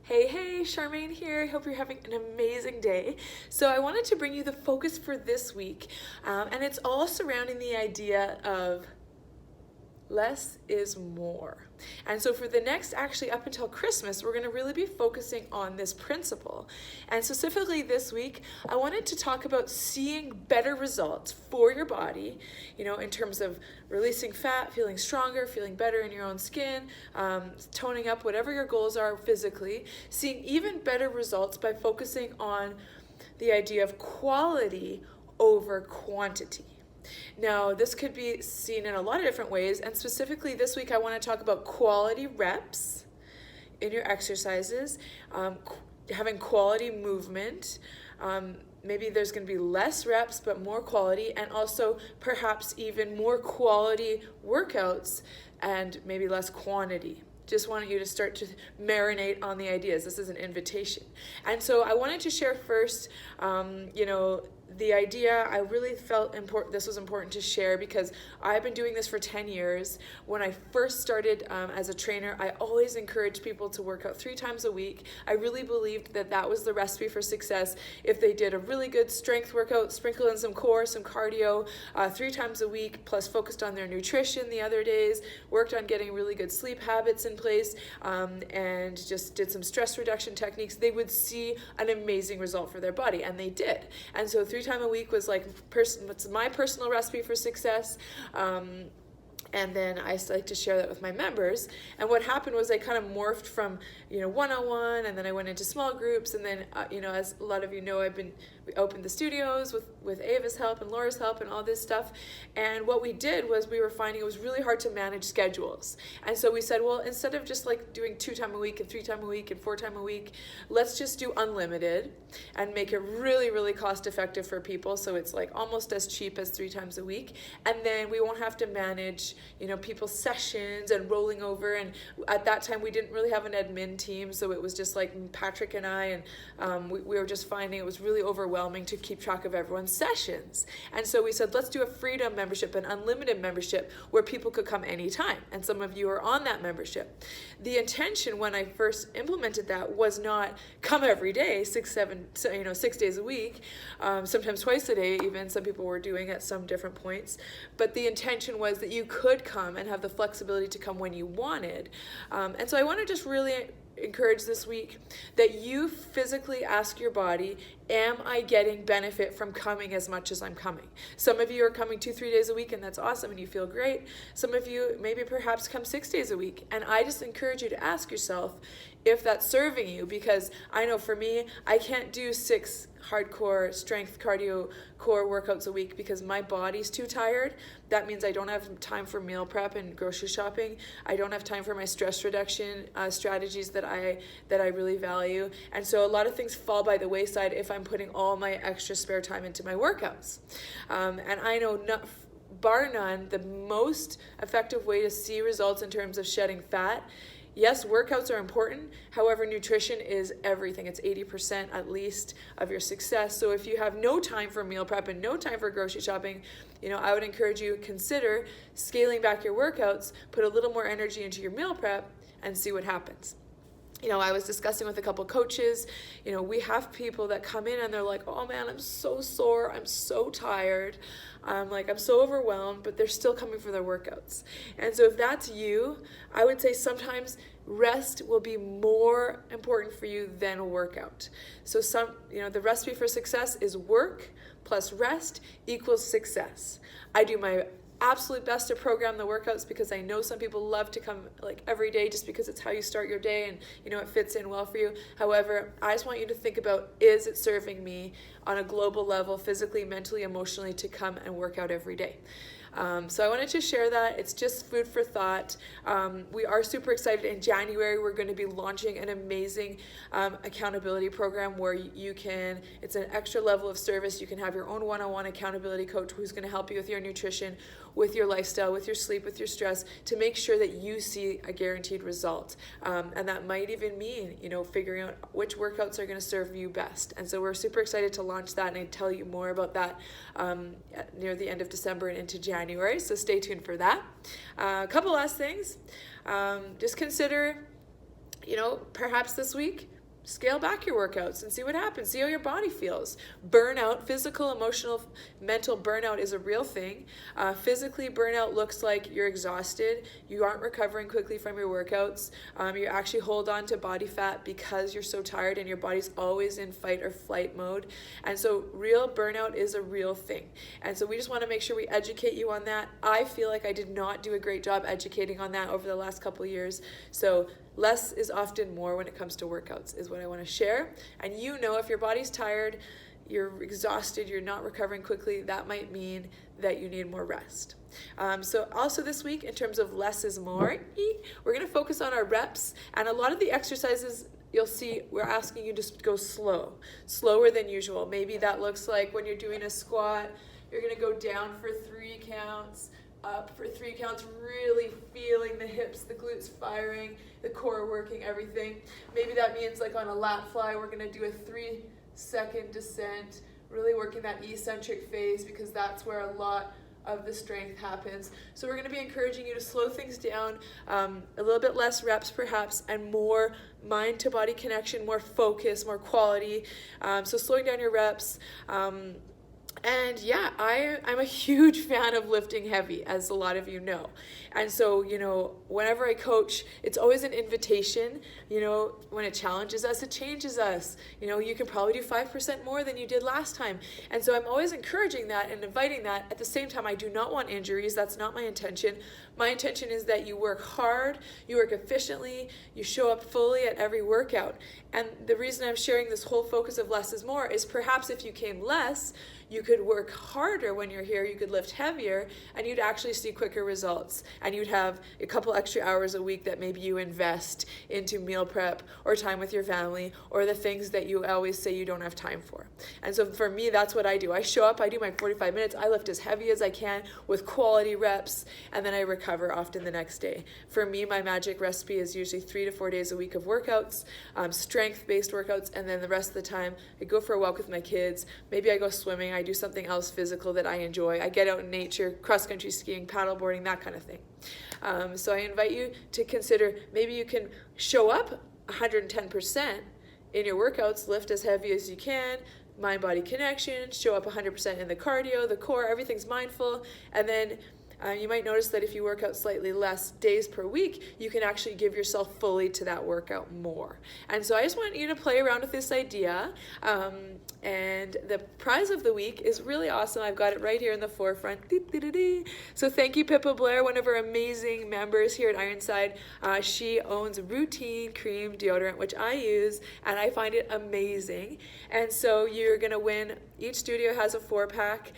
Hey, Charmaine here. Hope you're having an amazing day. So, I wanted to bring you the focus for this week, and it's all surrounding the idea of less is more. And so for the next, actually up until Christmas, we're going to really be focusing on this principle. And specifically this week, I wanted to talk about seeing better results for your body, in terms of releasing fat, feeling stronger, feeling better in your own skin, toning up whatever your goals are physically, seeing even better results by focusing on the idea of quality over quantity. Now, this could be seen in a lot of different ways, and specifically this week I want to talk about quality reps in your exercises, having quality movement. Maybe there's going to be less reps but more quality, and also perhaps even more quality workouts and maybe less quantity. Just wanted you to start to marinate on the ideas. This is an invitation. And so I wanted to share first, the idea. I really felt this was important to share because I've been doing this for 10 years. When I first started as a trainer, I always encouraged people to work out 3 times a week. I really believed that that was the recipe for success. If they did a really good strength workout, sprinkle in some core, some cardio, 3 times a week, plus focused on their nutrition the other days, worked on getting really good sleep habits in place, and just did some stress reduction techniques, they would see an amazing result for their body, and they did. And so 3 times a week was like what's my personal recipe for success. And then I like to share that with my members. And what happened was I kind of morphed from, one-on-one, and then I went into small groups. And then, as a lot of you know, we opened the studios with Ava's help and Laura's help and all this stuff. And what we did was we were finding it was really hard to manage schedules. And so we said, well, instead of just like doing 2 times a week and 3 times a week and 4 times a week, let's just do unlimited and make it really, really cost effective for people. So it's like almost as cheap as 3 times a week. And then we won't have to manage people's sessions and rolling over. And at that time, we didn't really have an admin team, so it was just like Patrick and I, and we were just finding it was really overwhelming to keep track of everyone's sessions. And so we said, let's do a freedom membership, an unlimited membership, where people could come anytime. And some of you are on that membership. The intention when I first implemented that was not come every day, 6 days a week, sometimes twice a day even. Some people were doing at some different points. But the intention was that you could come and have the flexibility to come when you wanted. And so I want to just really encourage this week that you physically ask your body, am I getting benefit from coming as much as I'm coming? Some of you are coming 2-3 days a week, and that's awesome and you feel great. Some of you maybe perhaps come 6 days a week. And I just encourage you to ask yourself if that's serving you, because I know for me, I can't do 6 hardcore strength cardio core workouts a week because my body's too tired. That means I don't have time for meal prep and grocery shopping. I don't have time for my stress reduction strategies that I really value. And so a lot of things fall by the wayside if I'm putting all my extra spare time into my workouts. And I know bar none, the most effective way to see results in terms of shedding fat. Yes, workouts are important. However, nutrition is everything. It's 80% at least of your success. So if you have no time for meal prep and no time for grocery shopping, I would encourage you to consider scaling back your workouts, put a little more energy into your meal prep, and see what happens. I was discussing with a couple coaches, we have people that come in and they're like, oh man, I'm so sore, I'm so tired, I'm so overwhelmed, but they're still coming for their workouts. And so if that's you, I would say sometimes rest will be more important for you than a workout. So the recipe for success is work plus rest equals success. I do my absolute best to program the workouts because I know some people love to come every day just because it's how you start your day and it fits in well for you. However, I just want you to think about, is it serving me on a global level, physically, mentally, emotionally, to come and work out every day? So I wanted to share that. It's just food for thought. We are super excited. In January, we're going to be launching an amazing accountability program where it's an extra level of service. You can have your own one-on-one accountability coach who's going to help you with your nutrition, with your lifestyle, with your sleep, with your stress, to make sure that you see a guaranteed result. And that might even mean, figuring out which workouts are going to serve you best. And so we're super excited to launch that, and I'll tell you more about that near the end of December and into January. So stay tuned for that. A couple last things. Just consider Perhaps this week, scale back your workouts and see what happens. See how your body feels. Burnout, physical, emotional, mental burnout is a real thing. Physically, burnout looks like you're exhausted. You aren't recovering quickly from your workouts. You actually hold on to body fat because you're so tired and your body's always in fight or flight mode. And so real burnout is a real thing. And so we just want to make sure we educate you on that. I feel like I did not do a great job educating on that over the last couple of years. So less is often more when it comes to workouts is what I want to share. And if your body's tired, you're exhausted, you're not recovering quickly, that might mean that you need more rest. So also this week, in terms of less is more, we're going to focus on our reps. And a lot of the exercises you'll see, we're asking you to go slower than usual. Maybe that looks like when you're doing a squat, you're going to go down for 3 counts, up for 3 counts, really feeling the hips, the glutes firing, the core working, everything. Maybe that means like on a lat fly, we're gonna do a 3-second descent, really working that eccentric phase because that's where a lot of the strength happens. So we're gonna be encouraging you to slow things down, a little bit less reps perhaps, and more mind to body connection, more focus, more quality. So slowing down your reps. And yeah, I'm a huge fan of lifting heavy, as a lot of you know. And so, whenever I coach, it's always an invitation. When it challenges us, it changes us. You can probably do 5% more than you did last time. And so I'm always encouraging that and inviting that. At the same time, I do not want injuries. That's not my intention. My intention is that you work hard, you work efficiently, you show up fully at every workout. And the reason I'm sharing this whole focus of less is more is perhaps if you came less, you could work harder when you're here, you could lift heavier, and you'd actually see quicker results. And you'd have a couple extra hours a week that maybe you invest into meal prep or time with your family or the things that you always say you don't have time for. And so for me, that's what I do. I show up, I do my 45 minutes, I lift as heavy as I can with quality reps, and then I recover often the next day. For me, my magic recipe is usually 3 to 4 days a week of workouts, strength-based workouts, and then the rest of the time, I go for a walk with my kids. Maybe I go swimming, I do something else physical that I enjoy. I get out in nature, cross-country skiing, paddleboarding, that kind of thing. So I invite you to consider, maybe you can show up 110% in your workouts, lift as heavy as you can, mind-body connection, show up 100% in the cardio, the core, everything's mindful, and then you might notice that if you work out slightly less days per week, you can actually give yourself fully to that workout more. And so I just want you to play around with this idea. And the prize of the week is really awesome. I've got it right here in the forefront. So thank you, Pippa Blair, one of our amazing members here at Ironside. She owns Routine Cream Deodorant, which I use, and I find it amazing. And so you're going to win. Each studio has a 4-pack.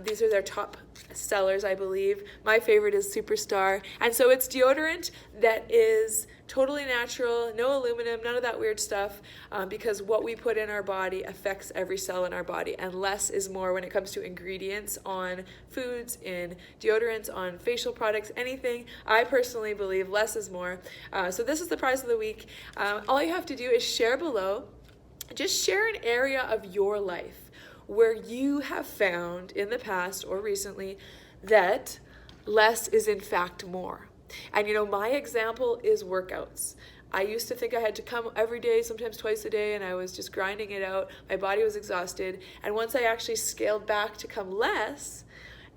These are their top sellers, I believe. My favorite is Superstar. And so it's deodorant that is totally natural, no aluminum, none of that weird stuff, because what we put in our body affects every cell in our body, and less is more when it comes to ingredients on foods, in deodorants, on facial products, anything. I personally believe less is more. So this is the prize of the week. All you have to do is share below. Just share an area of your life where you have found in the past or recently that less is in fact more. And my example is workouts. I used to think I had to come every day, sometimes twice a day, and I was just grinding it out. My body was exhausted. And once I actually scaled back to come less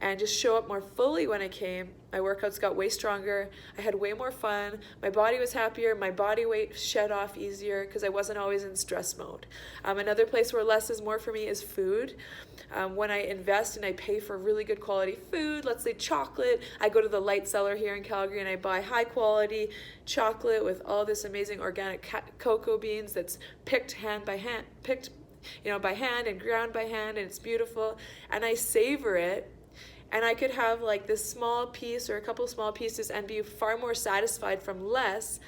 and just show up more fully when I came, my workouts got way stronger. I had way more fun. My body was happier. My body weight shed off easier because I wasn't always in stress mode. Another place where less is more for me is food. When I invest and I pay for really good quality food, let's say chocolate, I go to the Light Cellar here in Calgary and I buy high quality chocolate with all this amazing organic cocoa beans that's picked by hand and ground by hand, and it's beautiful, and I savor it. And I could have like this small piece or a couple small pieces and be far more satisfied from less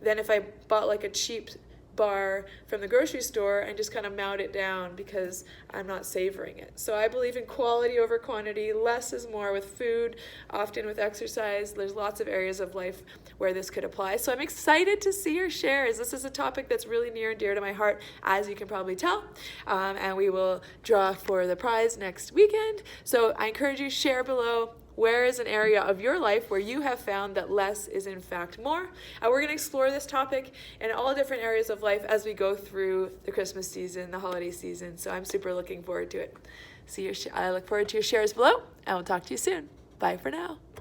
than if I bought like a cheap bar from the grocery store and just kind of mount it down because I'm not savoring it. So I believe in quality over quantity. Less is more with food, often with exercise. There's lots of areas of life where this could apply. So I'm excited to see your shares. This is a topic that's really near and dear to my heart, as you can probably tell. And we will draw for the prize next weekend. So I encourage you, share below. where is an area of your life where you have found that less is in fact more? And we're going to explore this topic in all different areas of life as we go through the Christmas season, the holiday season. So I'm super looking forward to it. I look forward to your shares below, and we'll talk to you soon. Bye for now.